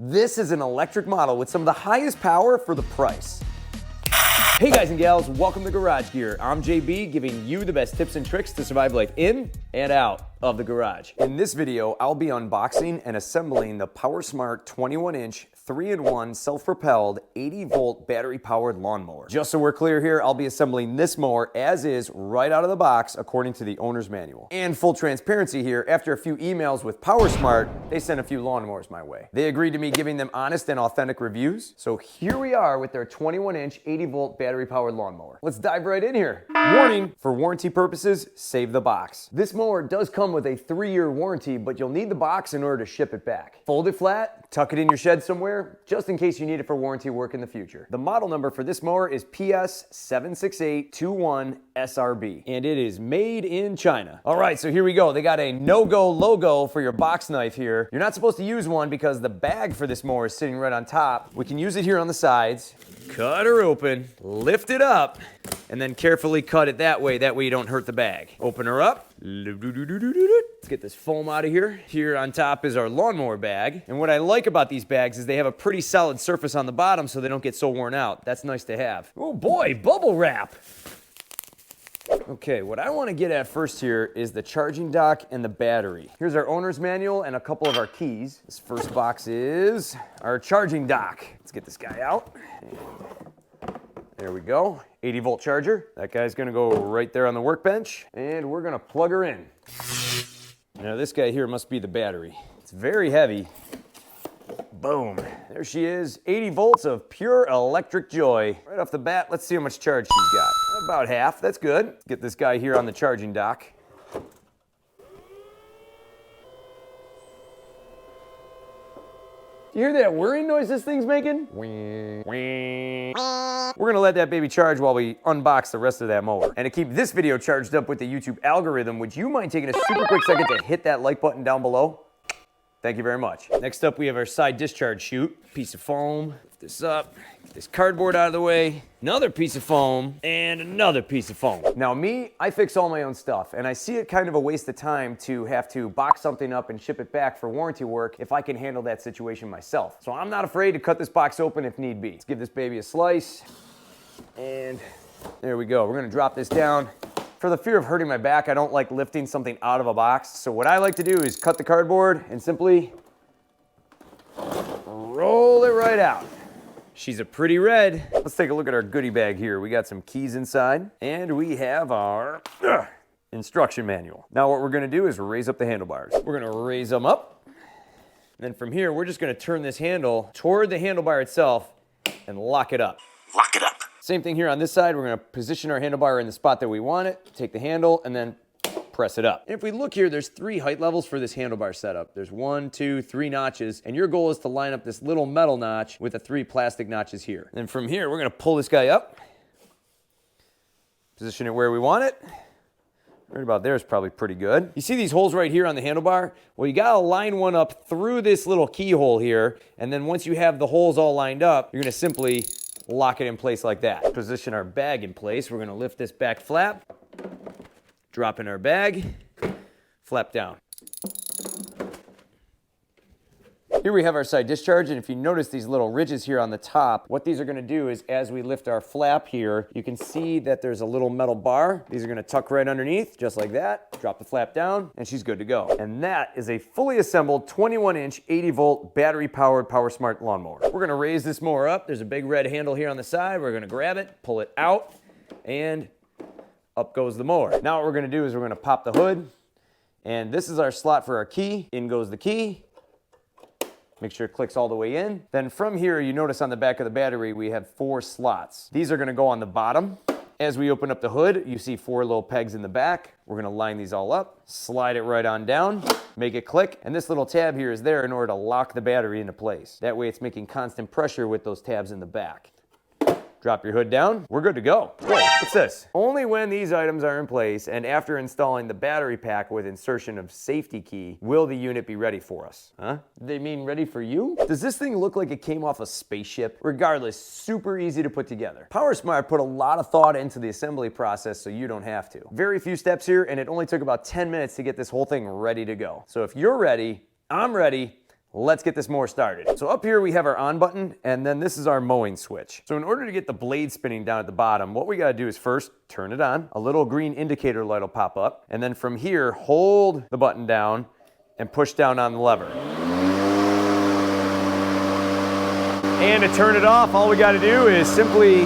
This is an electric model with some of the highest power for the price. Hey guys and gals, welcome to Garage Gear. I'm JB, giving you the best tips and tricks to survive life in and out of the garage. In this video, I'll be unboxing and assembling the Powersmart 21-inch 3-in-1 self-propelled 80-volt battery-powered lawnmower. Just so we're clear here, I'll be assembling this mower as is right out of the box according to the owner's manual. And full transparency here, after a few emails with Powersmart, they sent a few lawnmowers my way. They agreed to me giving them honest and authentic reviews, so here we are with their 21-inch 80-volt battery-powered lawnmower. Let's dive right in here. Warning, for warranty purposes, save the box. This mower does come with a 3-year warranty, but you'll need the box in order to ship it back. Fold it flat, tuck it in your shed somewhere, just in case you need it for warranty work in the future. The model number for this mower is PS76821SRB, and it is made in China. All right, so here we go. They got a no-go logo for your box knife here. You're not supposed to use one because the bag for this mower is sitting right on top. We can use it here on the sides. Cut her open, lift it up, and then carefully cut it that way you don't hurt the bag. Open her up. Let's get this foam out of here. Here on top is our lawnmower bag. And what I like about these bags is they have a pretty solid surface on the bottom so they don't get so worn out. That's nice to have. Oh boy, bubble wrap. Okay, what I want to get at first here is the charging dock and the battery. Here's our owner's manual and a couple of our keys. This first box is our charging dock. Let's get this guy out. There we go, 80-volt charger. That guy's gonna go right there on the workbench, and we're gonna plug her in. Now this guy here must be the battery. It's very heavy. Boom, there she is, 80 volts of pure electric joy. Right off the bat, let's see how much charge she's got. About half, that's good. Let's get this guy here on the charging dock. You hear that whirring noise this thing's making? We're gonna let that baby charge while we unbox the rest of that mower. And to keep this video charged up with the YouTube algorithm, would you mind taking a super quick second to hit that like button down below? Thank you very much. Next up, we have our side discharge chute. Piece of foam, lift this up, get this cardboard out of the way, another piece of foam, and another piece of foam. Now me, I fix all my own stuff, and I see it kind of a waste of time to have to box something up and ship it back for warranty work if I can handle that situation myself. So I'm not afraid to cut this box open if need be. Let's give this baby a slice, and there we go. We're gonna drop this down. For the fear of hurting my back, I don't like lifting something out of a box. So what I like to do is cut the cardboard and simply roll it right out. She's a pretty red. Let's take a look at our goodie bag here. We got some keys inside, and we have our instruction manual. Now what we're gonna do is raise up the handlebars. We're gonna raise them up. And then from here, we're just gonna turn this handle toward the handlebar itself and lock it up. Lock it up. Same thing here on this side. We're gonna position our handlebar in the spot that we want it, take the handle, and then press it up. And if we look here, there's 3 height levels for this handlebar setup. There's 1, 2, 3 notches, and your goal is to line up this little metal notch with the 3 plastic notches here. And from here, we're gonna pull this guy up, position it where we want it. Right about there is probably pretty good. You see these holes right here on the handlebar? Well, you gotta line one up through this little keyhole here, and then once you have the holes all lined up, you're gonna simply lock it in place like that. Position our bag in place. We're gonna lift this back flap, drop in our bag, flap down. Here we have our side discharge, and if you notice these little ridges here on the top, what these are gonna do is as we lift our flap here, you can see that there's a little metal bar. These are gonna tuck right underneath, just like that. Drop the flap down, and she's good to go. And that is a fully assembled 21-inch 80-volt battery-powered Powersmart lawnmower. We're gonna raise this mower up. There's a big red handle here on the side. We're gonna grab it, pull it out, and up goes the mower. Now what we're gonna do is we're gonna pop the hood, and this is our slot for our key. In goes the key. Make sure it clicks all the way in. Then from here, you notice on the back of the battery, we have 4 slots. These are gonna go on the bottom. As we open up the hood, you see 4 little pegs in the back. We're gonna line these all up, slide it right on down, make it click, and this little tab here is there in order to lock the battery into place. That way it's making constant pressure with those tabs in the back. Drop your hood down, we're good to go. Whoa, what's this? Only when these items are in place and after installing the battery pack with insertion of safety key will the unit be ready for us. Huh? They mean ready for you? Does this thing look like it came off a spaceship? Regardless, super easy to put together. Powersmart put a lot of thought into the assembly process so you don't have to. Very few steps here, and it only took about 10 minutes to get this whole thing ready to go. So if you're ready, I'm ready, Let's get this mower started. So up here we have our on button, and then this is our mowing switch. So in order to get the blade spinning down at the bottom, what we gotta do is first turn it on. A little green indicator light will pop up, and then from here, hold the button down and push down on the lever. And to turn it off, all we gotta do is simply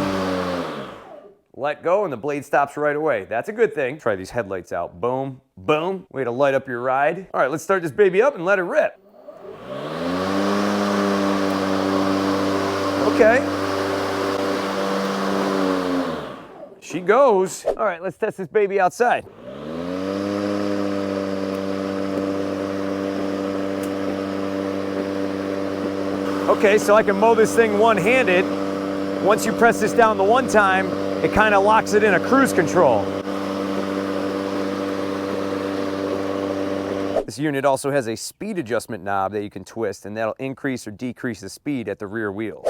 let go and the blade stops right away. That's a good thing. Try these headlights out. Boom, boom. Way to light up your ride. All right, let's start this baby up and let it rip. Okay. She goes. All right, let's test this baby outside. Okay, so I can mow this thing one-handed. Once you press this down the one time, it kind of locks it in a cruise control. This unit also has a speed adjustment knob that you can twist, and that'll increase or decrease the speed at the rear wheels.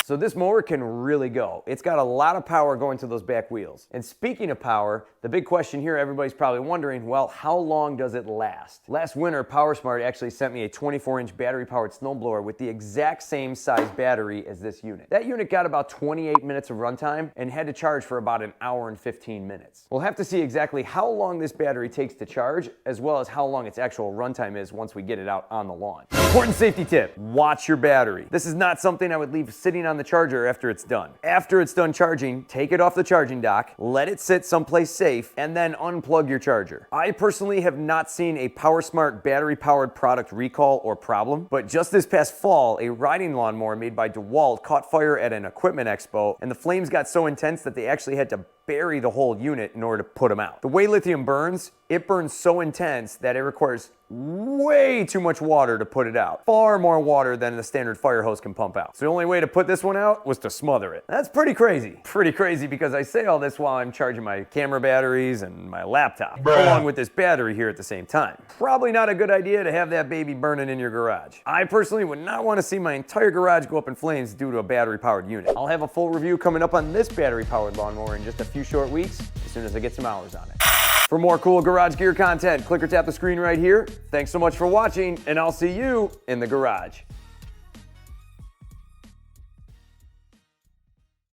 So this mower can really go. It's got a lot of power going to those back wheels. And speaking of power, the big question here, everybody's probably wondering, well, how long does it last? Last winter, Powersmart actually sent me a 24-inch battery-powered snowblower with the exact same size battery as this unit. That unit got about 28 minutes of runtime and had to charge for about an hour and 15 minutes. We'll have to see exactly how long this battery takes to charge, as well as how long its actual runtime is once we get it out on the lawn. Important safety tip, watch your battery. This is not something I would leave sitting on the charger after it's done. After it's done charging, take it off the charging dock, let it sit someplace safe, and then unplug your charger. I personally have not seen a Powersmart battery-powered product recall or problem, but just this past fall, a riding lawnmower made by DeWalt caught fire at an equipment expo, and the flames got so intense that they actually had to bury the whole unit in order to put them out. The way lithium burns, it burns so intense that it requires way too much water to put it out. Far more water than the standard fire hose can pump out. So the only way to put this one out was to smother it. That's pretty crazy. Pretty crazy because I say all this while I'm charging my camera batteries and my laptop, along with this battery here at the same time. Probably not a good idea to have that baby burning in your garage. I personally would not want to see my entire garage go up in flames due to a battery-powered unit. I'll have a full review coming up on this battery-powered lawnmower in just a few short weeks, as soon as I get some hours on it. For more cool garage gear content, click or tap the screen right here. Thanks so much for watching, and I'll see you in the garage.